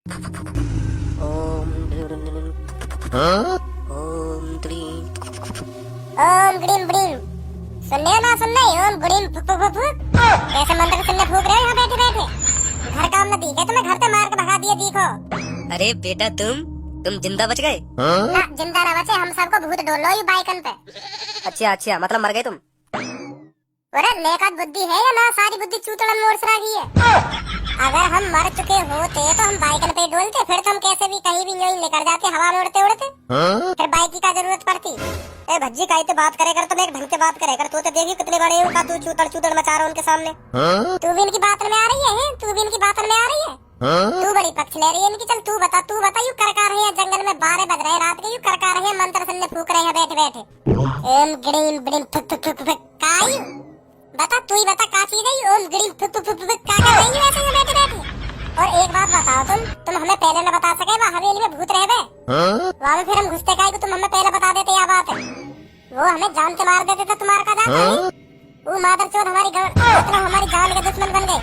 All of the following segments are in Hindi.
Om Om grim brim. सुनने हो ना सुनने? ओम ग्रीम फुक फुक फुक फुक। कैसे मंत्र सुनने फूक रहे हो यहाँ बैठे बैठे? घर काम न दिखे तुम्हें, घर से मार के भगा दिए दिखो। अरे बेटा तुम जिंदा बच गए? ना जिंदा ना बचे, हम सबको भूत डोल लो ये बाइकन पे। अच्छा मतलब मर गए तुम? अरे लेका बुद्धि है या ना? सारी बुद्धि चूतड़न मोड़ सरा गई है। अगर हम मर चुके होते तो हम बाइकन पे डोलते, फिर तो हम कैसे भी कहीं भी यूं निकल जाते हवा में उड़ते उड़ते। फिर बाइक की क्या जरूरत पड़ती? ए भज्जी काई तो बात करे कर, तुम एक ढंग से बात करे कर। तू तो देखी कितने बड़े हो का, तू चूतड़ मचा रहा उनके सामने। तू भी इनकी बात में आ रही है? तू भी इनकी बात में आ रही है? तू बड़ी पक्ष ले रही है इनकी। चल तू बता यू कर रहे हैं जंगल में 12 बज रहे रात के, यू कर रहे हैं मंत्र सुनने फूक रहे हैं बैठे बैठे। ओम ग्रीम ब्रीम फुक फुक फुक फुक। काई बता, तू ही बता का चीज है ओम ग्रीम फुक फुक फुक फुक? का कर रही है ऐसे यहाँ बैठे बैठे? और एक बात बताओ, तुम हमें पहले न बता सके वहाँ हवेली में भूत रह गए? वहाँ में फिर हम घुसते काहे को? तुम हमें पहले बता देते या बात है? वो हमें जान से मार देते तो तुम्हारा का जाता है? वो मादरचोद हमारी जान के दुश्मन बन गए।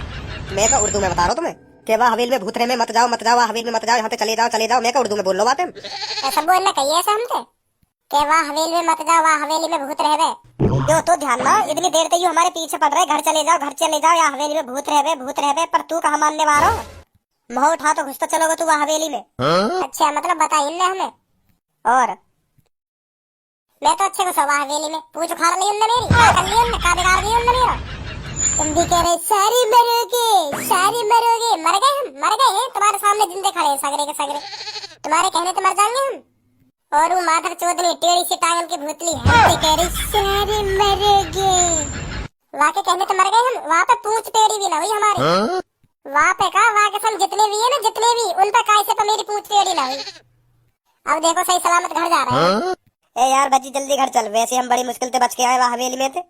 मैं का उर्दू में बता रहा हूँ तुम्हें कि वहाँ हवेली में भूत रहे में मत जाओ हवेली में मत जाओ, यहाँ से चले जाओ। मैं का उर्दू में बोल लो बातें। ऐसा बोलना कहिए ऐसा हमसे कि वहाँ हवेली में मत जाओ, वहाँ हवेली में भूत रह गए। जो तो ध्यान ना, इतनी देर तक हमारे पीछे पड़ रहे घर चले जाओ या हवेली में भूत रह गए, पर तू कहाँ मानने वाला हो? मुँह उठा तो घुस तो चलोगे तू वहाँ हवेली में। अच्छा मतलब बताइए ना हमें। और मैं तो अच्छे को सवा हवेली में पूछ उखाड़ ली उनने मेरी, क्या कर ली उनने, क्या बिगाड़ ली उनने मेरा? तुम भी कह रहे सारी मरोगे। मर गए हैं तुम्हारे सामने जिंदे खड़े हैं सगरे के सगरे। तुम्हारे कहने तो मर जाएंगे हम। और वो माधर चौधरी टेढ़ी सी टांगन की भूतली है कह रही सारे मरोगे। वहाँ के कहने तो मर गए हम, वहाँ पे पूंछ टेढ़ी भी ना हुई हमारी। वहाँ पे का वहाँ के संग जितने भी है ना, जितने भी उन पे काय से तो मेरी पूंछ टेढ़ी ना हुई। अब देखो सही सलामत घर जा रहे हैं। ए यार बच्ची जल्दी घर चल, वैसे हम बड़ी मुश्किल से बच के आए वहाँ हवेली में थे।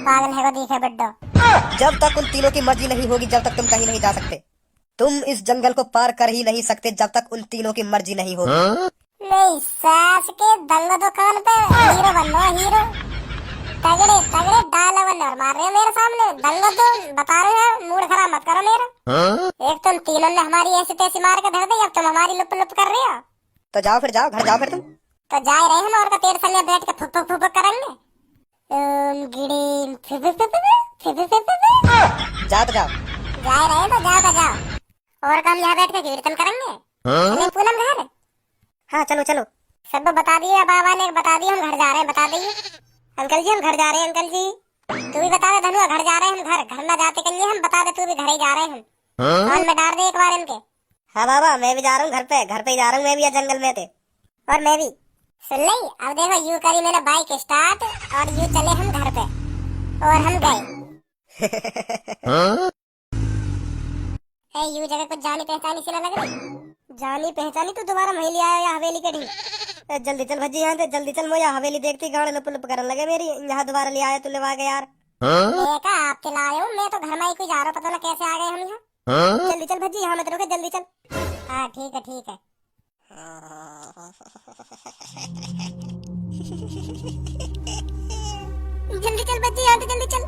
पागल है को दिखे बड्डो। जब तक उन तीनों की मर्जी नहीं होगी, जब तक तुम कहीं नहीं जा सकते। तुम इस जंगल को पार कर ही नहीं सकते जब तक उन तीनों की मर्जी नहीं होगी। नहीं सास के दंग दुकान पे हीरो बनना, हीरो तगड़े डायलॉग और मार रहे हो मेरे सामने। दंग तो बता रहे हो, मूड खराब मत करो मेरा। एक तुम तीनों ने हमारी ऐसी तैसी मार के धर दी, अब तुम हमारी लुप कर रहे हो। तो जाओ फिर घर जाओ फिर तुम। तो जा रहे हम और का तेरे संग बैठ के फुक फुक फुक करेंगे। ओम गिड़ीम फुक फुक फुक फुक। जाओ तो जाओ। जा रहे तो जाओ। और हम यहाँ बैठ के कीर्तन करेंगे। चले पूनम घर। हाँ चलो। सब बता दिए बाबा ने, बता दिए हम घर जा रहे हैं, बता दिए अंकल जी हम घर जा रहे हैं। अंकल जी तू भी बता दे धनुआ, घर जा रहे हैं हम। घर ना जाते कहिए हम, बता दे तू भी घर ही जा रहे हैं हम। फोन में डाल दे एक बार इनके। हाँ बाबा मैं भी जा रहा हूँ घर पे ही जा रहा हूँ मैं भी, जंगल में थे। और मैं भी सुन ली। अब देखो यू करी मैंने बाइक स्टार्ट और यू चले हम घर पे और हम गए। यू जगह कुछ जानी पहचानी सी ना लग रही? जानी पहचानी तो दोबारा वहीं ले आया या हवेली के ढी। जल्दी चल भज्जी यहाँ से, जल्दी चल। मुझे हवेली देखती गाड़ी लुप करने लगे मेरी, यहाँ दोबारा ले आया तू लेवा के यार। देखा आप लाए हो, मैं तो घर में ही कोई जा रहा, पता ना कैसे आ गए हम यहाँ। जल्दी चल भज्जी, यहाँ मत रुके, जल्दी चल। हाँ ठीक है। जल्दी चल बच्ची, यहाँ जल्दी चल।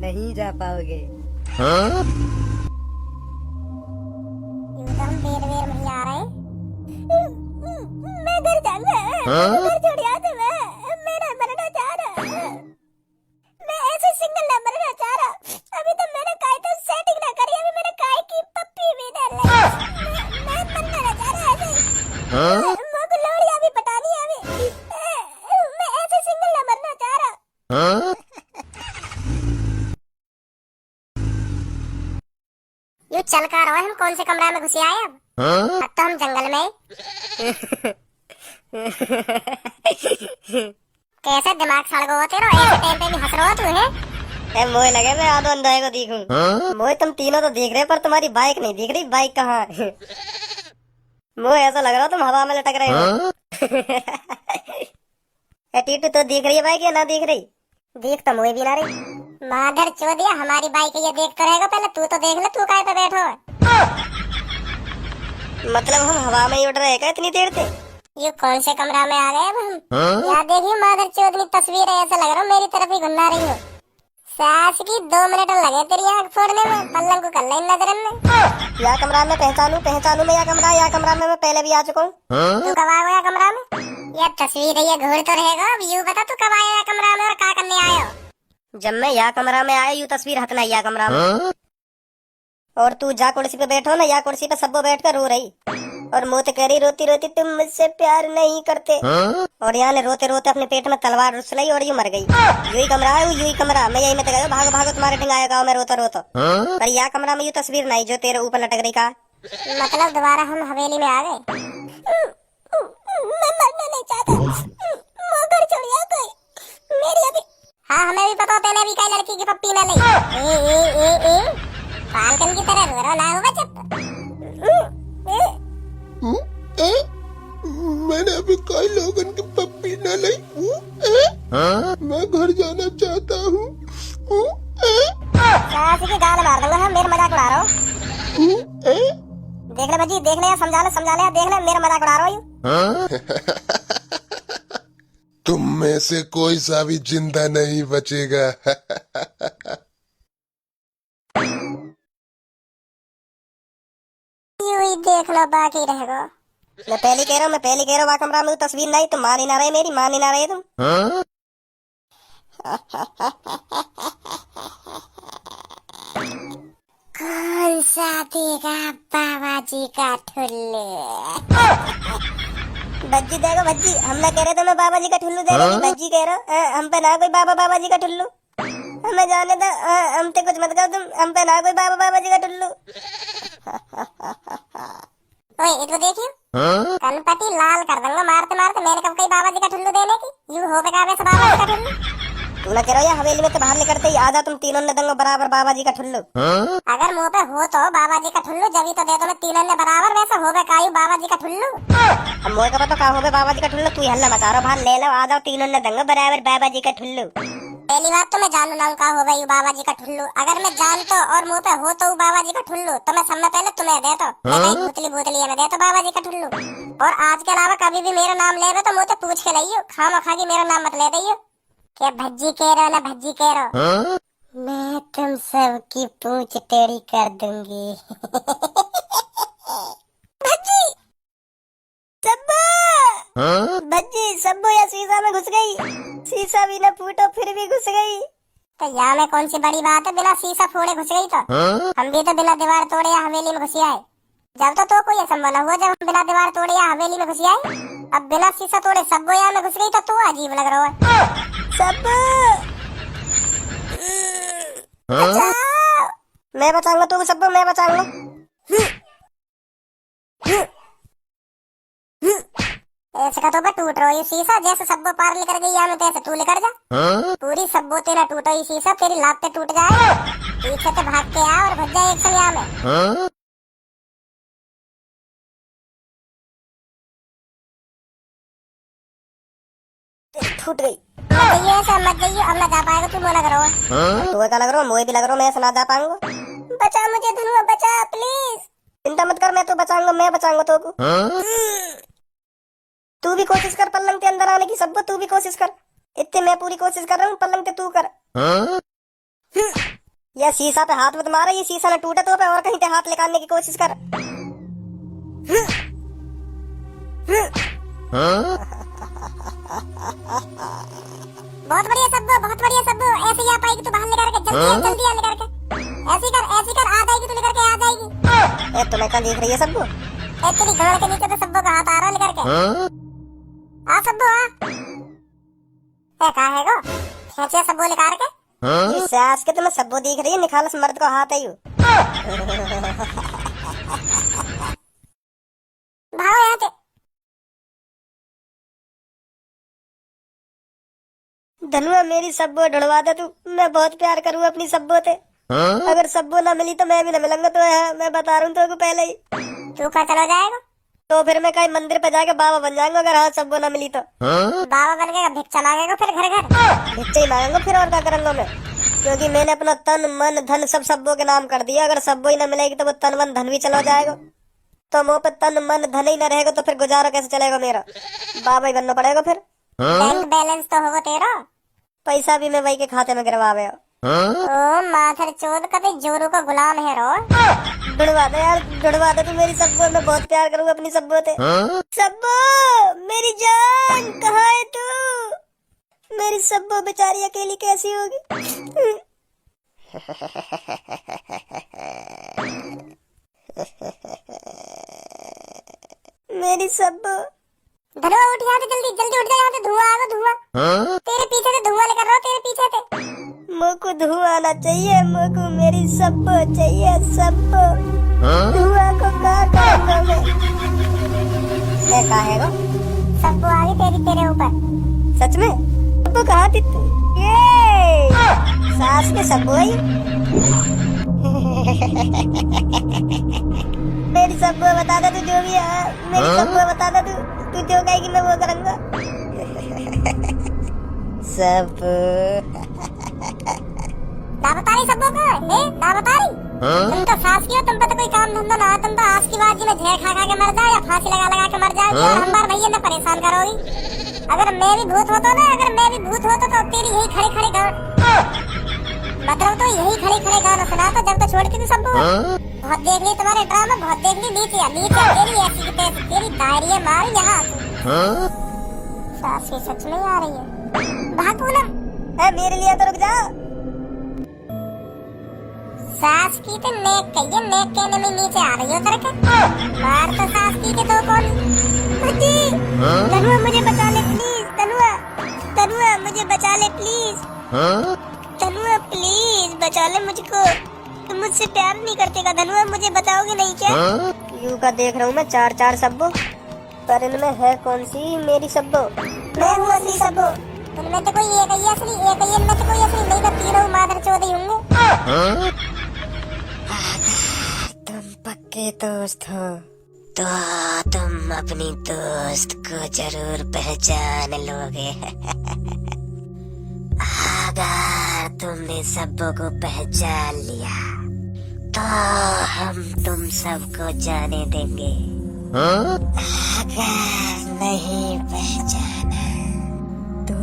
नहीं जा पाओगे। हम बेर वहीं आ रहे हैं। मैं घर जाऊंगा, घर छोड़ आते मैं ना मरना चाह रहा। मैं ऐसे सिंगल ना मरना चाह रहा। अभी तो मैंने काय तो सेटिंग ना करी, अभी मैंने काय की पप्पी भी ना ली। मैं मरना ना चाह रहा ऐसे। मुझको लोड़ियां भी पटानी है अभी। मैं ऐसे सिंगल ना मरना चाह रहा। ये चल कर रहा है, हम कौन से कमरा में घुसे आए अब तो हम जंगल में। कैसे दिमाग सड़ गया तेरा, ऐसे टाइम पे भी हंस रहा तू है? मोए लगे मैं आधो अंधाए को दिखूं। मोए तुम तीनों तो दिख रहे पर तुम्हारी बाइक नहीं दिख रही। बाइक कहाँ है? मोए ऐसा लग रहा तुम हवा में लटक रहे हो। टीटू तो दिख रही है बाइक या ना दिख रही? देख तो मोए भी ना रही। माधर चौदिया हमारी बाइक ये देख तो रहेगा, पहले तू तो देख ले, तू काय पे बैठो है? मतलब हम हवा में ही उड़ रहे हैं क्या इतनी देर से? ये कौन से कमरा में आ गए अब हम? यार देखिए माधर चौधरी तस्वीर है, ऐसा लग रहा मेरी तरफ ही घुन्ना रही हो। सास की 2 मिनट लगे तेरी आँख फोड़ने में, पलंग को कर ले नजरन में। या कमरा में पहचानू मैं, या कमरा में मैं पहले भी आ चुका हूँ। तू कब आ गया कमरा में? ये तस्वीर है, ये घोड़ तो रहेगा। अब यूँ बता तू कब आया कमरा में और क्या करने आया? जब मैं या कमरा में आया, यूँ तस्वीर हथना या कमरा में। और तू जा कुर्सी पे बैठो ना, या कुर्सी पे सबको बैठ कर रो रही और मुँह तो कह रही रोती रोती तुम मुझसे प्यार नहीं करते। और यहाँ ने रोते रोते अपने पेट में तलवार रुस लाई और यूँ मर गई। यही कमरा है, यही कमरा। मैं यही में तो गया भागो भागो तुम्हारे ढंगाया गाँव में रोता रोता। पर या कमरा में यूँ तस्वीर नहीं जो तेरे ऊपर लटक रही। का मतलब दोबारा हम हवेली में आ गए? मैं मरना नहीं चाहता, मगर छोड़िया कोई मेरी अभी। हाँ हमें भी पता, तेने भी कई लड़की की पप्पी न ली। फाल्कन की तरह रो रहा ना होगा जब। मैंने अभी कई लोगन की पप्पी न ली। मैं घर जाना चाहता हूँ। सास की गाल मार दूंगा। हम मेरा मजाक उड़ा रहा हूँ। देख ले बजी, देख ले या समझा ले, देख ले मेरा मजाक उड़ा रहा हूँ। तुम में से कोई सा भी जिंदा नहीं बचेगा। यूं ही देख लो, बाकी रहेगा। मैं पहले कह रहा हूँ कमरा में तस्वीर नहीं, तुम मान ही ना रहे मेरी, मान ही ना रहे तुम। कौन सा देगा बाबा जी का ठुल्लू? भज्जी देखो भज्जी, हम ना कह रहे थे मैं बाबा जी का ठुल्लू दे रही, भज्जी कह रहा हम पे ना कोई बाबा जी का ठुल्लू। हमें जाने दो, हम पे कुछ मत करो तुम, हम पे ना कोई बाबा जी का ठुल्लू। ओए इधर देखियो, कनपटी लाल कर दूंगा मारते मारते। मेरे कब कई बाबा जी का ठुल्लू देने की? यूं हो बेकार वैसे बाबा जी का ठुल्लू। तू ना कह रहा हवेली में तो बाहर निकलते ही आजा तुम तीनों ने दंगो बराबर बाबा जी का ठुल्लू। अगर मुंह पे हो तो बाबा जी का ठुल्लू, जब तो दे दो मैं तीनों ने बराबर। वैसे हो कायू बाबा जी का ठुल्लू। अब मोए का पता का हो बाबा जी का ठुल्लू, तू हल्ला मचा रहा, बाहर ले लो आ जाओ तीनों ने दंगो बराबर बाबा जी का ठुल्लू। पहली बात तो मैं जानू ना का हो गई बाबा जी का ठुल्लू। अगर मैं जानतो और मुंह पे हो तो बाबा जी का ठुल्लू, तो मैं सब में पहले तुम्हें दे तो भूतली में दे तो बाबा जी का ठुल्लू। और आज के अलावा कभी भी मेरा नाम ले तो मुँह पे पूछ के लइयो, खामखा की मेरा नाम मत ले दियो। क्या भज्जी कह रहे हो ना भज्जी कह रहे हो? मैं तुम सब की पूंछ टेढ़ी कर दूंगी। भज्जी भज्जी सब्बो या शीशा में घुस गई, शीशा भी न फूटो फिर भी घुस गई। तो यहाँ में कौन सी बड़ी बात है, बिना शीशा फोड़े घुस गई तो? हम भी तो बिना दीवार तोड़े या हवेली में घुसी आए। जब तो कोई असंभव हुआ जब हम बिना दीवार तोड़े या हवेली में घुसी आए। अब बिना शीशा तोड़े सब यहाँ में घुस गई तो तू अजीब लग रहा है। सब मैं बचाऊंगा तू सब, मैं बचाऊंगा। ऐसे का तो टूट रहा है शीशा, जैसे सब्बो पार लेकर गई यहाँ में तैसे तू लेकर जा। पूरी सब्बो तेरा टूटा ही शीशा, तेरी लात पे टूट जाए। पीछे से भाग के आ और भज जाए एक संग यहाँ में। फूट गई। मत जाइए, अब ना जा पाएगा तू, लग रहा है। तुम्हें क्या लग रहा है? मुझे भी लग रहा है मैं ऐसा ना जा पाऊंगा। बचा मुझे धनुआ, बचा प्लीज। चिंता मत कर, मैं तो बचाऊंगा, मैं बचाऊंगा तो को। तू भी कोशिश कर पलंग के अंदर आने की, सब तू भी कोशिश कर। इतने मैं पूरी कोशिश कर रहा हूँ, पलंग पे तू कर। या शीशा पे हाथ मत मारा, ये शीशा न टूटे तो पे और कहीं पे हाथ निकालने की कोशिश कर। बहुत बढ़िया सब्बो, बहुत बढ़िया सब्बो। ऐसे ही आ पाएगी तो बाहर लेकर के, जल्दी आ लेकर के। ऐसी कर आ जाएगी तो लेकर के आ जाएगी। तुम्हें क्या देख रही है सब्बो? तेरी गाड़ के नीचे तो सब्बो का हाथ आ रहा लेकर के। आ सब्बो आ। कहा है गो? खींचे सब्बो लेकर के। ये सास के तुम्हें सब्बो दिख रही है, निखालस मर्द को हाथ है यू। भागो यहाँ से। धनुआ मेरी सब्बो ढूंढवा दे तू, मैं बहुत प्यार करूँ अपनी सब्बो से। अगर सब्बो ना मिली तो मैं भी ना मिलूंगा तो है, मैं बता रहा हूँ तो पहले ही। तू कहाँ चला जाएगा? तो फिर मैं कहीं मंदिर पे जाके बाबा बन जाऊंगा अगर हाँ सब्बो ना मिली तो। बाबा बन के भिक्षा मांगेगा फिर घर घर? भिक्षा ही मांगूंगा फिर, और क्या करूंगा मैं, क्योंकि मैंने अपना तन मन धन सब सब्बो के नाम कर दिया। अगर सब्बो ही ना मिलेगी तो वो तन मन धन भी चला जाएगा। तो मुँह पे तन मन धन ही न रहेगा तो फिर गुजारा कैसे चलेगा मेरा? बाबा ही बनना पड़ेगा फिर। बैंक बैलेंस तो होगा तेरा। पैसा भी मैं वही के खाते में गिरवावे। ओ माधर चोद कभी जोरू का गुलाम है रो। ढूंढवा दे यार, ढूंढवा दे तू मेरी सब्बो। मैं बहुत प्यार करूंगा अपनी सब्बो से। सब्बो मेरी जान, कहाँ है तू? मेरी सब्बो बेचारी अकेली कैसी होगी? मेरी सब्बो। धनुआ उठ यहाँ से, जल्दी जल्दी उठ जा, यहाँ से धुआं आएगा, धुआं। तेरे पीछे से धुआं लेकर रहो, तेरे पीछे से। मुझको धुआं आना चाहिए, मुझको मेरी सब्बो चाहिए, सब्बो। धुआं को कहाँ मैं? है वो? सबको आ गई तेरी, तेरे ऊपर। सच में? सब्बो कहाँ थी तू? ये सास में सब्बो आई। मेरी सब्बो बता दे तू जो भी है, मेरी सब्बो बता दे तू जो कहेगी मैं वो करूंगा। सब्बो दावतारी सबको का है, दावतारी। तुम तो सास की हो, तुम पे तो कोई काम धंधा ना है, तुम तो आज की बात जी में झेड़ खा खा के मर जाओ या फांसी लगा लगा के मर जाओ और हम बार भैया ना परेशान करोगी। अगर मैं भी भूत होता ना, अगर मैं भी भूत होता तो तेरी यही खड़े खड़े गान, मतलब तो यही खड़े खड़े गाना सुना तो जब तो छोड़ती तू सबको। बहुत देख ली तुम्हारे ड्रामा, बहुत देख ली। नीचे तेरी ऐसी की तैसी, तेरी डायरी मार यहाँ। सास सच में आ रही है, भागो ना। मेरे लिए तो रुक जा। सास की तो नेक कहिए, नेक कहने में नीचे आ रही हो करके। मार तो सास की के दो कौन? तनुआ मुझे बचा ले प्लीज, तनुआ, तनुआ मुझे बचा ले प्लीज, तनुआ प्लीज बचा ले मुझको। तुम मुझसे प्यार नहीं करते का धनुआ, मुझे बताओगे नहीं क्या? यू का देख रहा हूँ मैं चार चार सब्बो, पर इनमें है कौन सी मेरी सब्बो? मैं हूँ असली सब्बो। उनमें तो कोई एक ही असली, एक ही इनमें तो कोई असली नहीं, तो तीनों मादर चौधरी होंगे। तुम पक्के दोस्त हो तो तुम अपनी दोस्त को जरूर पहचान लोगे। अगर तुमने सब्बो को पहचान लिया तो हम तुम सबको जाने देंगे। अगर नहीं पहचाना तो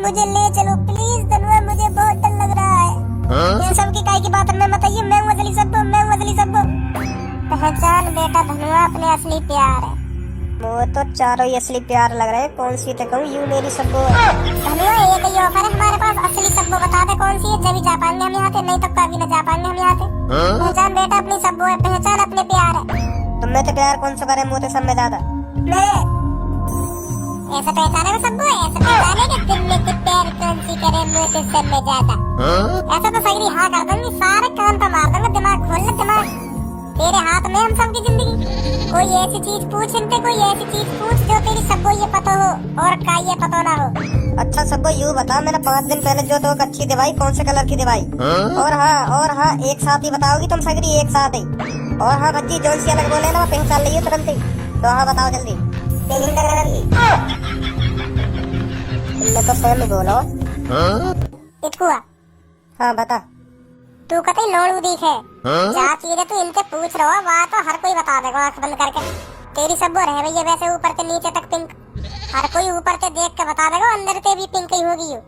मुझे ले चलो प्लीज धनुआ, मुझे बहुत डर लग रहा है। इन सब की काई की बात में मत आइए, मैं असली सब्बो, मैं असली सब्बो। पहचान बेटा धनुआ अपने असली प्यार है। वो तो चारों ही असली प्यार लग रहे हैं, कौन सी तो कहूँ यू मेरी सब्बो है। धनुआ एक ही ऑफर है हमारे पास, असली सब्बो बता दे कौन सी है, जब ही जा पाएंगे हम यहाँ से, नहीं तो कभी न जा पाएंगे हम यहाँ से। पहचान बेटा अपनी सब्बो है, पहचान अपने प्यार है। तुमने तो प्यार कौन सा करे मुँह सब में ज्यादा? ऐसा पहचाने में सब्बो है, ऐसा पहचाने के दिल में से प्यार कौन सी करे मुँह से सब में ज्यादा। ऐसा तो सही हाँ कर दूंगी, सारे कान पे मार दूंगा, दिमाग खोल ले दिमाग, तेरे हाथ में हम सबकी जिंदगी। कोई ऐसी चीज पूछ इनसे, कोई ऐसी चीज पूछ जो तेरी सबको ये पता हो और का ये पता ना हो। अच्छा सबको यू बता, मैंने 5 दिन पहले जो तो अच्छी दवाई कौन से कलर की दवाई? और हाँ एक साथ ही बताओगी तुम सगरी एक साथ ही। और हाँ भज्जी जोन सी अलग बोले ना पहचान लियो तुरंत ही। तो हाँ बताओ जल्दी। तुमने तो स्वयं बोलो। इतकुआ हाँ बता। तू कतई लोड़ू दिख है, जा चीजें तू इनसे पूछ रहा है, वहाँ तो हर कोई बता देगा आंख बंद करके। तेरी सबो रह भैया वैसे ऊपर से नीचे तक पिंक, हर कोई ऊपर से देख के बता देगा, अंदर से भी पिंक ही होगी यू।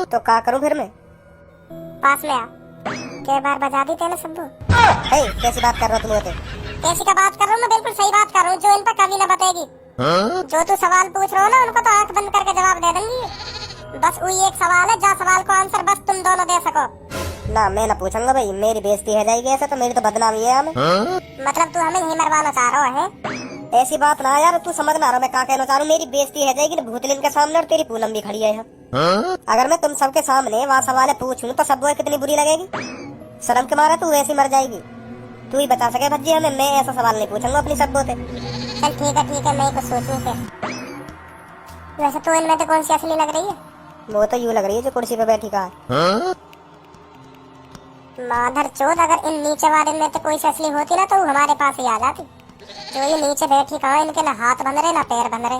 तो क्या करूँ फिर मैं? पास में आ, कई बार बजा दी तेने सबो। कैसी बात कर रहे हो तुम? होते कैसी का बात कर रहा हूँ मैं? बिल्कुल सही बात कर रहा हूँ, जो इन पर कभी न बताएगी। जो तू सवाल पूछ रहा हो ना उनको तो आंख बंद करके जवाब दे देंगी। बस वही एक सवाल है, जा सवाल को आंसर बस तुम दोनों दे सको। ना मैं ना पूछूंगा भाई, मेरी बेइज्जती हो जाएगी ऐसा तो, मेरी तो बदनामी है हमें। मतलब तू हमें यही मरवाना चाह रहा है? ऐसी बात ना यार, तू समझ ना रहा मैं क्या कहना चाह रहा हूँ। मेरी बेइज्जती हो जाएगी भूतलिन के सामने और तेरी पूनम भी खड़ी है यहाँ। अगर मैं तुम सबके सामने वहाँ सवाल पूछूं तो सबको कितनी बुरी लगेगी। शर्म के मारे तू वैसी मर जाएगी। तू ही बता सके भज्जी हमें, मैं ऐसा सवाल नहीं पूछूंगा अपनी सबको से। चल ठीक है मैं कुछ सोचूं फिर। वैसे तो इनमें तो कौन सी असली लग रही है? वो तो यूँ लग रही है जो कुर्सी पे बैठी का है। माधर चोद, अगर इन नीचे वाले में तो कोई सी असली होती ना तो वो हमारे पास ही आ जाती। जो ये नीचे बैठी कहा, इनके ना हाथ बंध रहे ना पैर बंध रहे।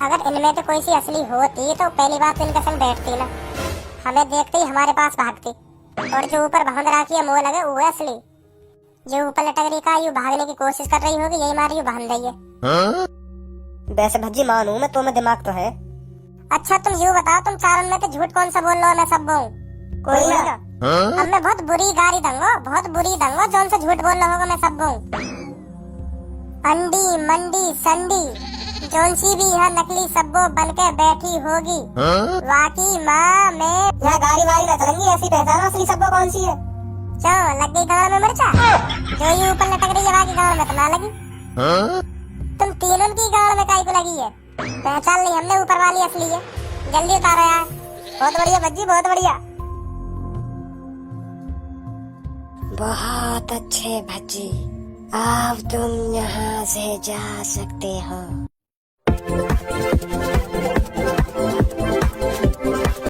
अगर इनमें तो कोई सी असली होती तो पहली बात तो इनके संग बैठती ना, हमें देखते ही हमारे पास भागती। और जो ऊपर बांध रखी है मुँह लगे वो है असली, जो ऊपर लटक रही का यू भागने की कोशिश कर रही होगी, यही मारी यू बांध रही है। वैसे भज्जी मानू मैं, तुम्हें दिमाग तो है। अच्छा तुम यूँ बताओ, तुम चारों में तो झूठ कौन सा बोल रहा हो, मैं सब बोलूं? कोई ना। अब मैं बहुत बुरी गारी दूंगा, बहुत बुरी दूंगा, जौन सा झूठ बोल रहा होगा मैं सब बोलूं। अंडी मंडी संडी जौन सी भी यह नकली सब्बो बन के बैठी होगी, वाकई माँ में यहाँ गाड़ी वाड़ी न चलेंगी, ऐसी पहचानो असली सब्बो कौन सी है। क्यों लग गई गाँव में मिर्चा? जो ये ऊपर लटक रही है बाकी गाँव में तो ना लगी। तुम तीनों की गाँव में काई को लगी है? पहचान ली हमने, ऊपर वाली असली है। जल्दी उतारो यार। बहुत बढ़िया भज्जी, बहुत बढ़िया। बहुत अच्छे भज्जी, अब तुम यहाँ से जा सकते हो।